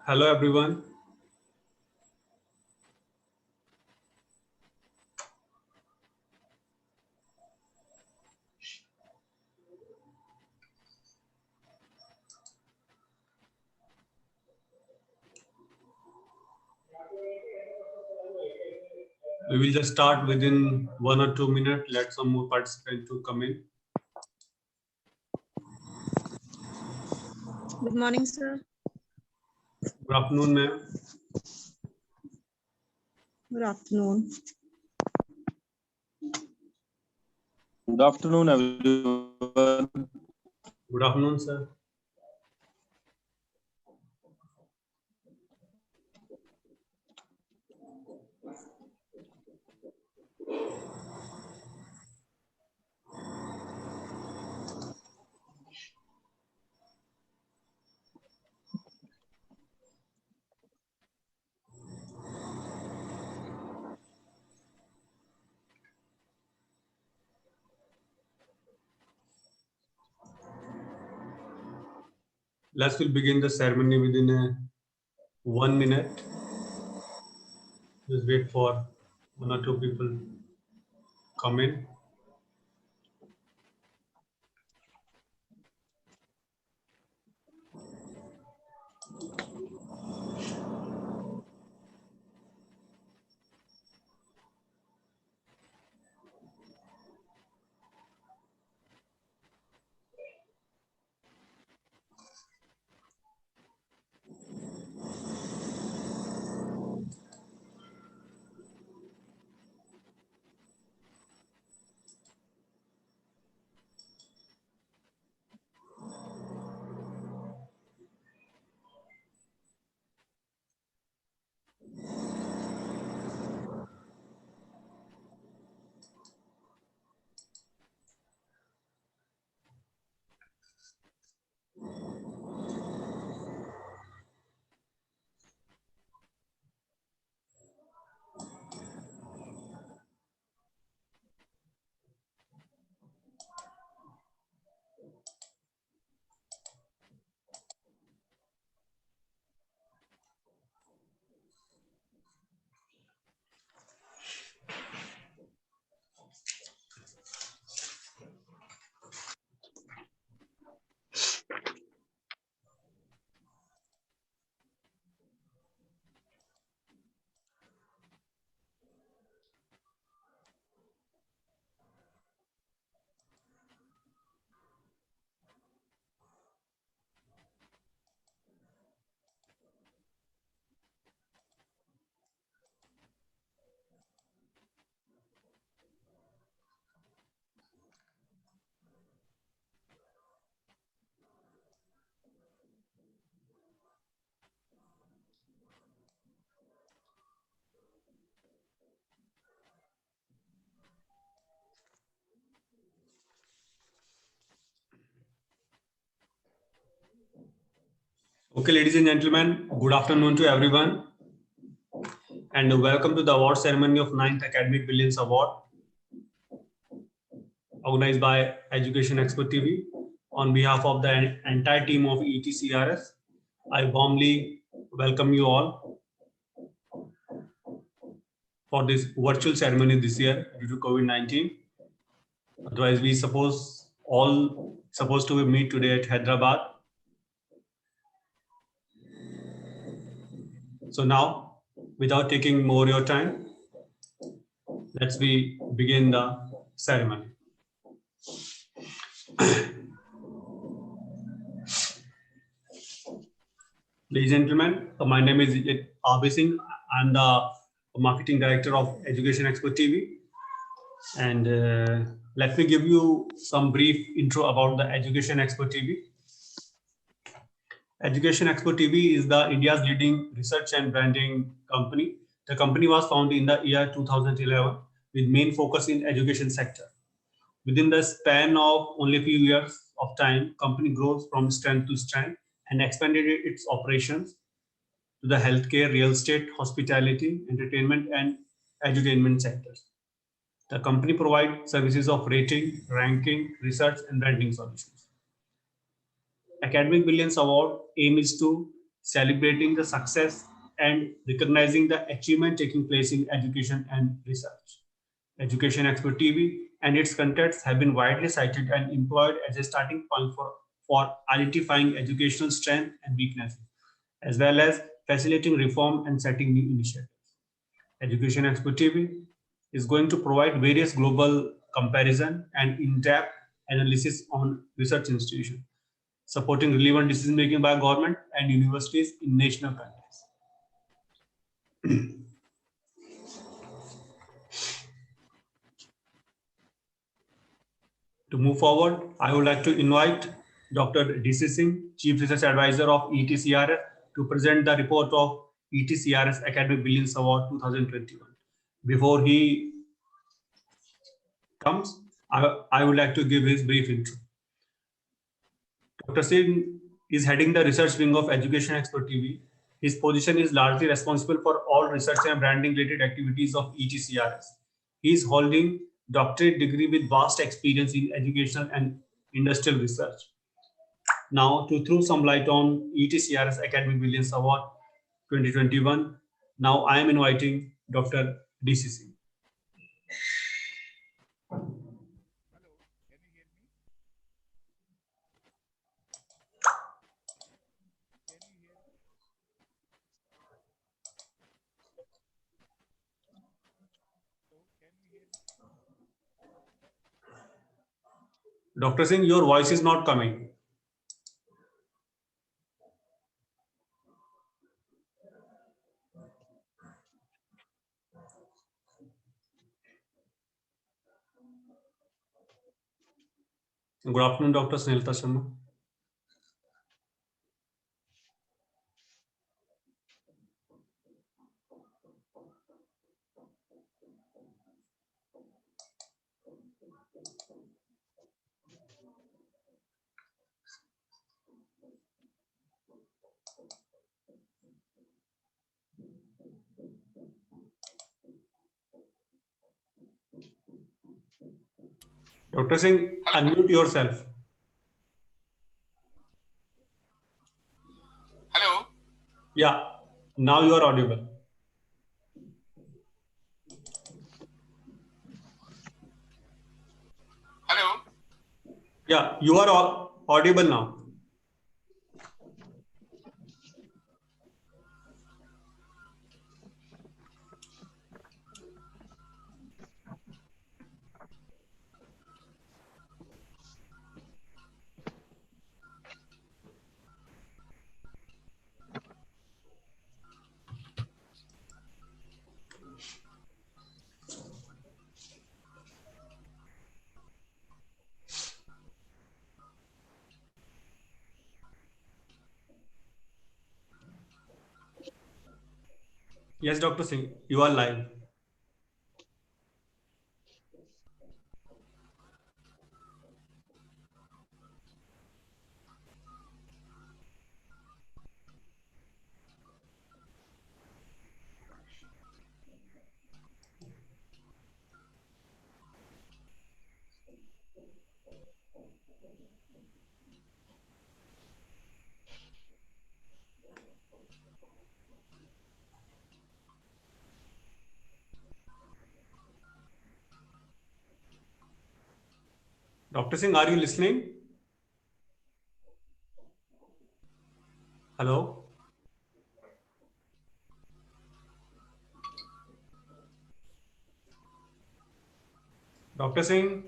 Hello everyone. We will just start within 1 or 2 minutes. Let some more participants to come in. Good morning, sir. Good afternoon, ma'am. Good afternoon. Good afternoon, everyone. Good afternoon, sir. Let's will begin the ceremony within 1 minute. Just wait for 1 or 2 people come in. Okay, ladies and gentlemen, good afternoon to everyone, and welcome to the award ceremony of 9th Academic Brilliance Award, organized by Education Expert TV. On behalf of the entire team of ETCRS, I warmly welcome you all for this virtual ceremony this year due to COVID-19. Otherwise, we all supposed to meet today at Hyderabad. So now, without taking more your time, let's begin the ceremony. Ladies and gentlemen, my name is Abhi Singh. I'm the marketing director of Education Expert TV. And let me give you some brief intro about the Education Expert TV. Education Expert TV is the India's leading research and branding company. The company was founded in the year 2011 with main focus in education sector. Within the span of only a few years of time, company grows from strength to strength and expanded its operations to the healthcare, real estate, hospitality, entertainment, and edutainment sectors. The company provides services of rating, ranking, research, and branding solutions. Academic Brilliance Award aim is to celebrating the success and recognizing the achievement taking place in education and research. Education Expert TV and its contents have been widely cited and employed as a starting point for identifying educational strength and weaknesses, as well as facilitating reform and setting new initiatives. Education Expert TV is going to provide various global comparison and in-depth analysis on research institutions, supporting relevant decision making by government and universities in national countries. To move forward, I would like to invite Dr. DC Singh, Chief Research Advisor of ETCRS, to present the report of ETCRS Academic Brilliance Award 2021. Before he comes, I would like to give his brief intro. Dr. Singh is heading the research wing of Education Expert TV. His position is largely responsible for all research and branding related activities of ETCRS. He is holding doctorate degree with vast experience in educational and industrial research. Now, to throw some light on ETCRS Academic Brilliance Award 2021, now I am inviting Dr. DC Singh. Dr. Singh, your voice is not coming. Good afternoon, Dr. Snehal Sharma. Dr. Singh, unmute yourself. Hello. Yeah, now you are audible. Hello. Yeah, you are audible now. Yes, Dr. Singh, you are live. Dr. Singh, are you listening? Hello? Dr. Singh?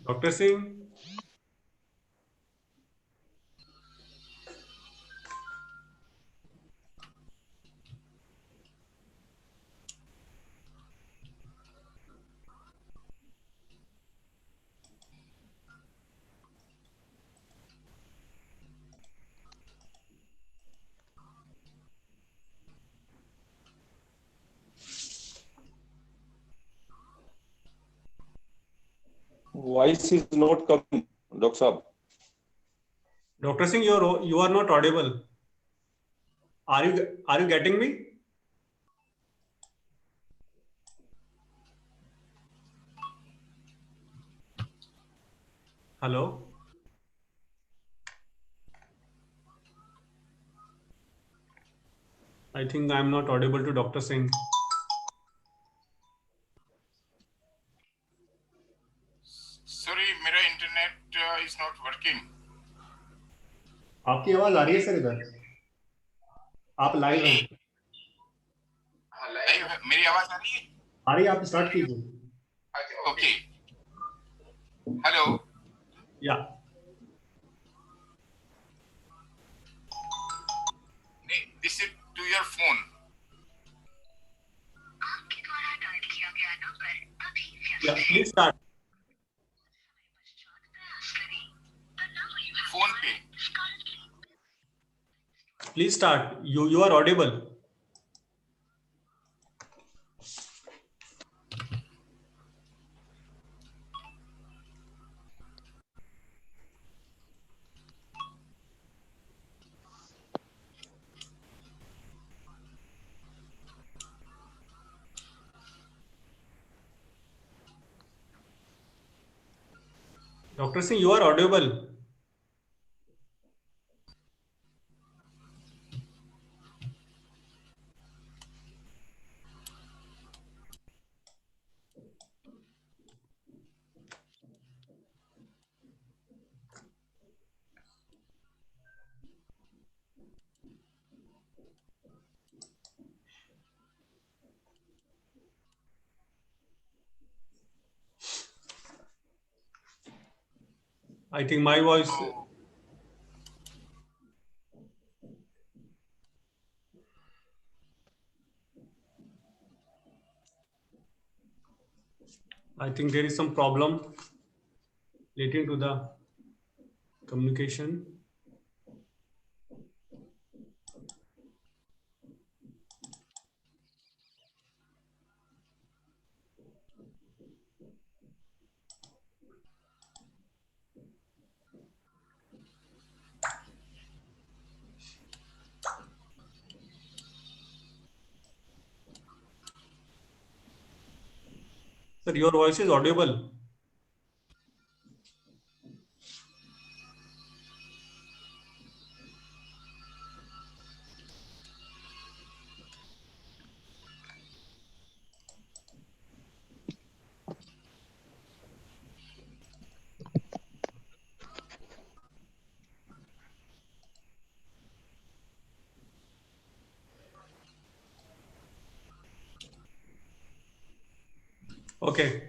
Dr. Singh? Voice is not coming, Dr. Saab. Dr. Singh, you are not audible. Are you getting me? Hello? I think I'm not audible to Dr. Singh. Sorry, मेरा internet is not working. आपकी आवाज आ रही है sir इधर? आप live हैं? Live मेरी आवाज आ रही है? आ रही है, आप स्टार्ट कीजिए. Okay. Hello. या This is to your phone. Please start. Phone पे. Please start. You are audible. Dr. Singh, you are audible. I think my voice. Oh, I think there is some problem relating to the communication. Sir, your voice is audible. Okay.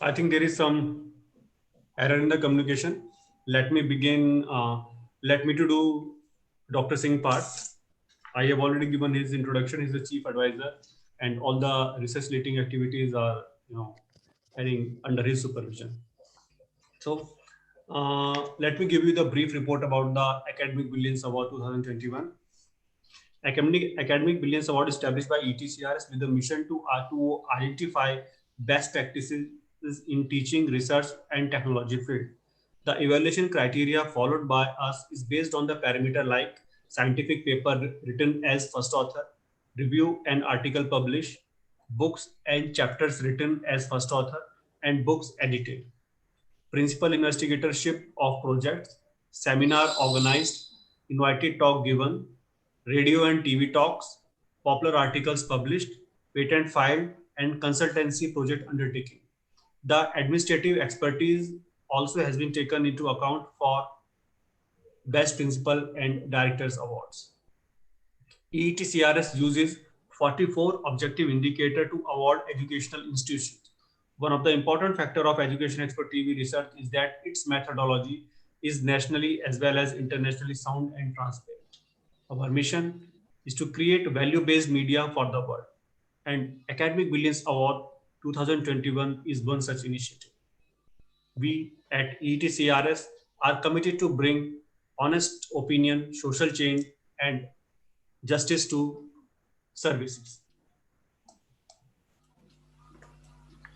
I think there is some error in the communication. Let me begin. Let me to do Dr. Singh part. I have already given his introduction. He's the chief advisor, and all the research leading activities are, heading under his supervision. So, let me give you the brief report about the Academic Brilliance Award 2021. Academic Brilliance Award established by ETCRS with the mission to identify best practices in teaching, research, and technology field. The evaluation criteria followed by us is based on the parameter like scientific paper written as first author, review and article published, books and chapters written as first author, and books edited, principal investigatorship of projects, seminar organized, invited talk given, radio and TV talks, popular articles published, patent filed, and consultancy project undertaking. The administrative expertise also has been taken into account for Best Principal and Directors Awards. EETCRS uses 44 objective indicator to award educational institutions. One of the important factor of education expert TV research is that its methodology is nationally as well as internationally sound and transparent. Our mission is to create value-based media for the world, and Academic Brilliance Award 2021 is one such initiative. We at EETCRS are committed to bring honest opinion, social change, and justice to services.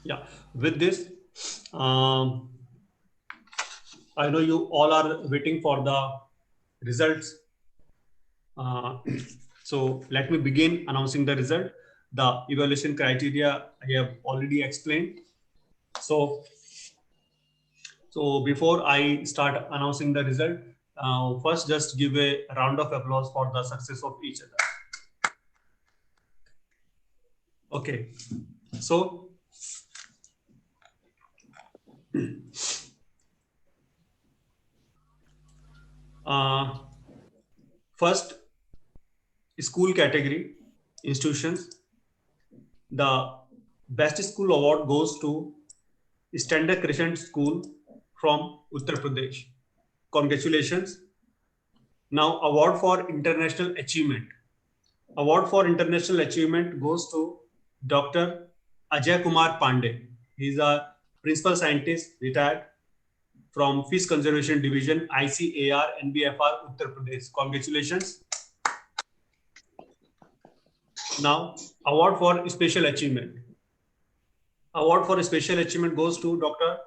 Yeah, with this, I know you all are waiting for the results. So let me begin announcing the result. The evaluation criteria I have already explained. So before I start announcing the result, first just give a round of applause for the success of each other. Okay, so first, school category, institutions. The best school award goes to Standard Crescent School from Uttar Pradesh. Congratulations. Now, award for international achievement. Award for international achievement goes to Dr. Ajay Kumar Pandey. He is a principal scientist, retired from Fish Conservation Division, ICAR, NBFR, Uttar Pradesh. Congratulations. Now, award for special achievement. Award for special achievement goes to Dr.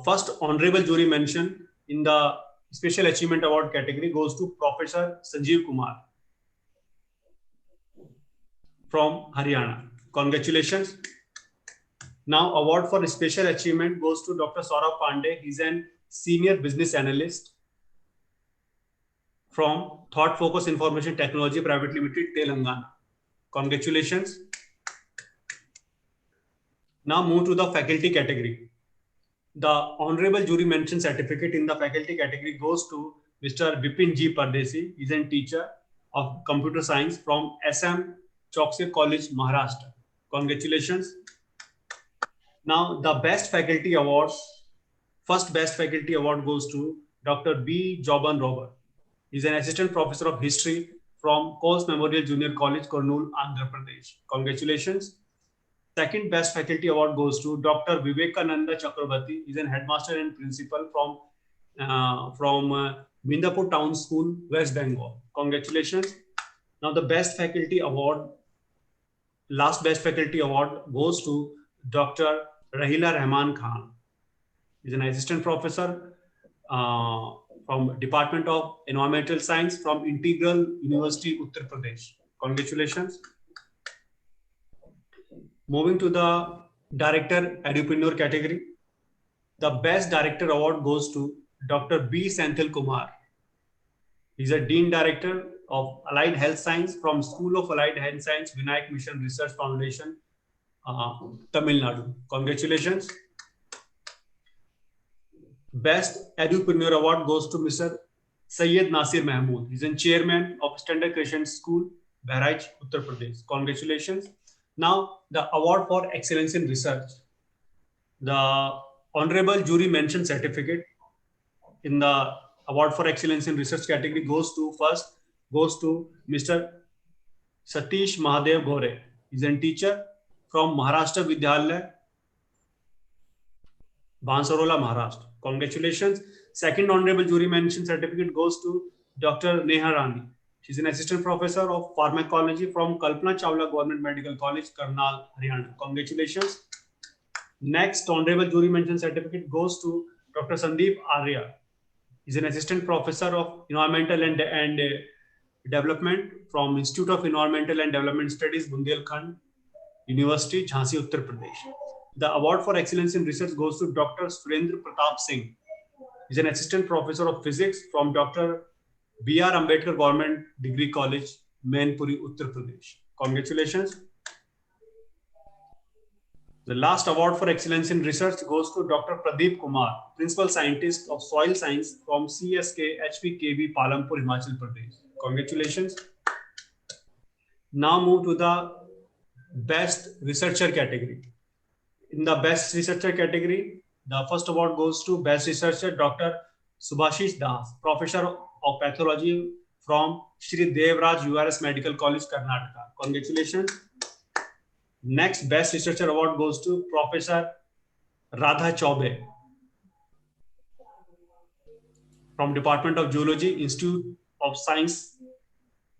First honorable jury mention in the special achievement award category goes to Professor Sanjeev Kumar from Haryana. Congratulations. Now, award for special achievement goes to Dr. Saurabh Pandey. He's an senior business analyst from Thought Focus Information Technology Private Limited, Telangana. Congratulations. Now move to the faculty category. The honorable jury mention certificate in the faculty category goes to Mr. Vipin G. Pardesi. He's a teacher of computer science from SM Choksir College, Maharashtra. Congratulations. Now the best faculty award, first best faculty award goes to Dr. B. Joban Robert. He's an assistant professor of history from Coles Memorial Junior College, Kurnool, Andhra Pradesh. Congratulations. Second best faculty award goes to Dr. Vivekananda Chakrabarti. He's an headmaster and principal from Mindapur Town School, West Bengal. Congratulations. Now the best faculty award, last best faculty award goes to Dr. Rahila Rahman Khan. He's an assistant professor from Department of Environmental Science from Integral University, Uttar Pradesh. Congratulations. Moving to the Director Edupreneur category. The Best Director Award goes to Dr. B. Senthil Kumar. He's a Dean Director of Allied Health Science from School of Allied Health Science, Vinayak Mission Research Foundation, Tamil Nadu. Congratulations. Best Edupreneur Award goes to Mr. Syed Nasir Mahmood. He's a chairman of Standard Crescent School, Bahraich, Uttar Pradesh. Congratulations. Now, the award for excellence in research. The honorable jury mention certificate in the award for excellence in research category goes to Mr. Satish Mahadev Gore. He's a teacher from Maharashtra Vidyalaya, Bansarola, Maharashtra. Congratulations. Second honorable jury mention certificate goes to Dr. Neha Rani. She's an assistant professor of pharmacology from Kalpana Chawla Government Medical College, Karnal, Haryana. Congratulations. Next honorable jury mention certificate goes to Dr. Sandeep Arya. He's an assistant professor of environmental and development from Institute of Environmental and Development Studies, Bundelkhand University, Jhansi, Uttar Pradesh. The award for excellence in research goes to Dr. Surendra Pratap Singh. He's an assistant professor of physics from Dr. B.R. Ambedkar Government Degree College, Mainpuri, Uttar Pradesh. Congratulations. The last award for excellence in research goes to Dr. Pradeep Kumar, Principal Scientist of Soil Science from CSK HPKB, Palampur, Himachal Pradesh. Congratulations. Now move to the Best Researcher category. In the Best Researcher category, the first award goes to Best Researcher Dr. Subhashish Das, Professor of Pathology from Shri Devraj URS Medical College, Karnataka. Congratulations. Next Best Researcher Award goes to Professor Radha Chaube from Department of Geology, Institute of Science,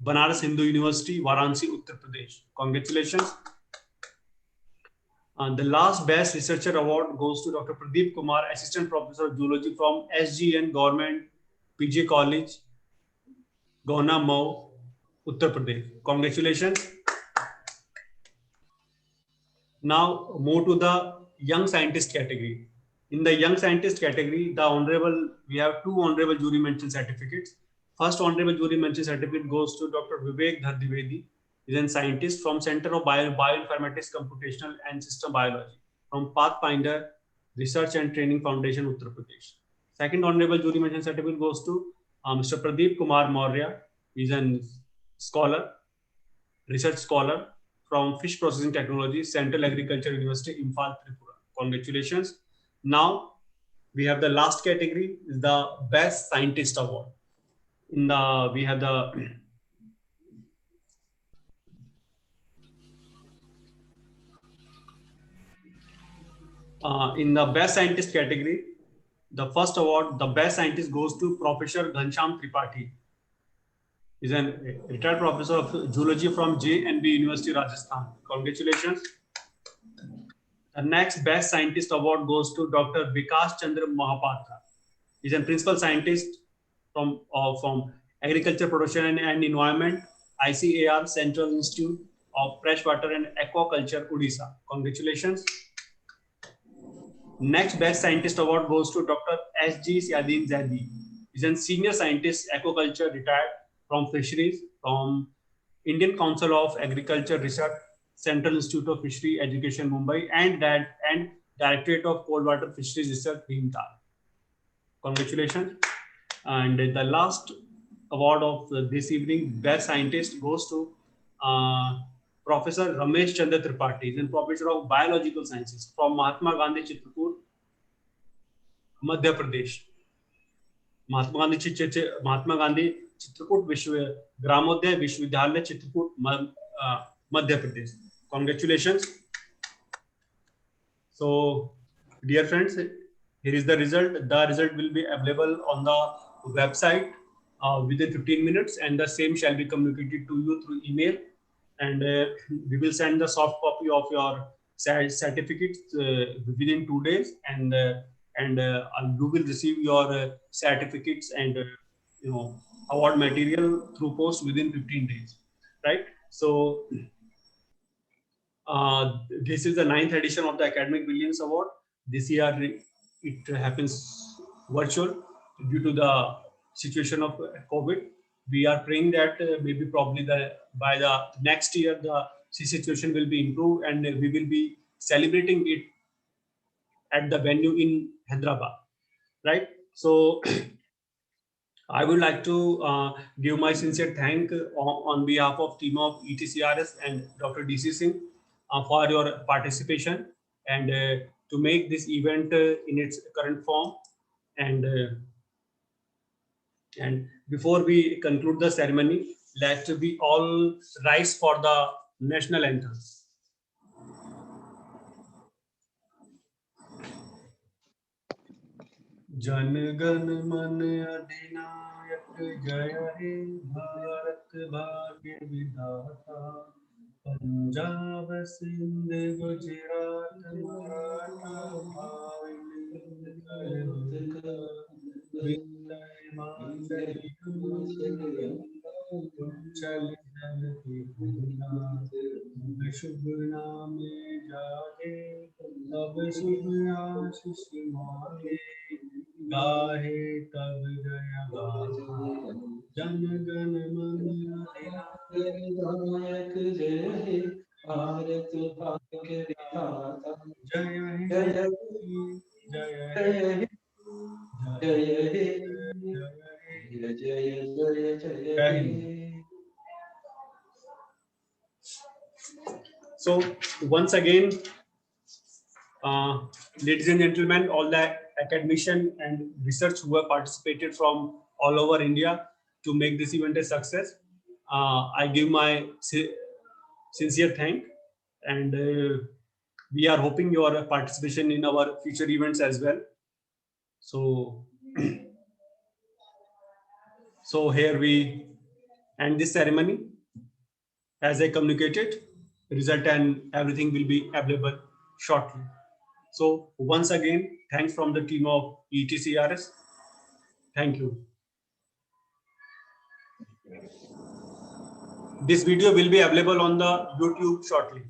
Banaras Hindu University, Varanasi, Uttar Pradesh. Congratulations. And the last Best Researcher Award goes to Dr. Pradeep Kumar, Assistant Professor of Geology from SGN Government PG College, Gona Mau, Uttar Pradesh. Congratulations. Now move to the young scientist category. In the young scientist category, we have two honorable jury mention certificates. First honorable jury mention certificate goes to Dr. Vivek Dhardivedi. He is a scientist from Center of Bioinformatics, Computational and System Biology from Pathfinder Research and Training Foundation, Uttar Pradesh. Second honorable jury mention certificate goes to Mr. Pradeep Kumar Maurya. He is a scholar, research scholar from Fish Processing Technology, Central Agriculture University, Imphal, Tripura. Congratulations. Now we have the last category, is the Best Scientist Award. We have the in the Best Scientist category, the first award, the Best Scientist, goes to Professor Ghanshyam Tripathi. He's a retired professor of zoology from JNB University, Rajasthan. Congratulations. The next Best Scientist Award goes to Dr. Vikas Chandra Mahapatra. He's a principal scientist from Agriculture, Production and Environment, ICAR, Central Institute of Freshwater and Aquaculture, Odisha. Congratulations. Next Best Scientist Award goes to Dr. S.G. Syadin Zaidi. He's a senior scientist, aquaculture, retired from fisheries, from Indian Council of Agriculture Research, Central Institute of Fishery Education, Mumbai, and Directorate of Cold Water Fisheries Research, Bhimtal. Congratulations. And the last award of this evening, Best Scientist, goes to Professor Ramesh Chandra Tripathi, is a professor of biological sciences from Mahatma Gandhi Chitrapur, Madhya Pradesh. Mahatma Gandhi Chitrapur Gramodaya Vishwavidyalaya Chitrapur, Madhya Pradesh. Congratulations. So, dear friends, here is the result. The result will be available on the website within 15 minutes, and the same shall be communicated to you through email. And we will send the soft copy of your certificates within 2 days, and you will receive your certificates and award material through post within 15 days, right? So this is the 9th edition of the Academic Brilliance Award. This year it happens virtual due to the situation of COVID. We are praying that maybe probably by the next year the situation will be improved, and we will be celebrating it at the venue in Hyderabad, right? So I would like to give my sincere thank on behalf of team of ETCRS and Dr. DC Singh for your participation, and to make this event in its current form. And before we conclude the ceremony, let we all rise for the national anthem. Jana Gana मन अधिनायक जय हे भारत भाग्य विधाता पंजाब सिंध गुजरात मराठा शुभ नाम जागे तब शुभ आशीष मांगे गाहे तब जय गाथा जन गण मन अधिनायक जय हे भारत भाग्य विधाता जय जय जय जय जय जय हे जय जय जय So once again, ladies and gentlemen, all the academicians and research who have participated from all over India to make this event a success, I give my sincere thank, and we are hoping your participation in our future events as well. So, so here we end this ceremony. As I communicated, result and everything will be available shortly. So once again, thanks from the team of ETCRS. Thank you. This video will be available on the YouTube shortly.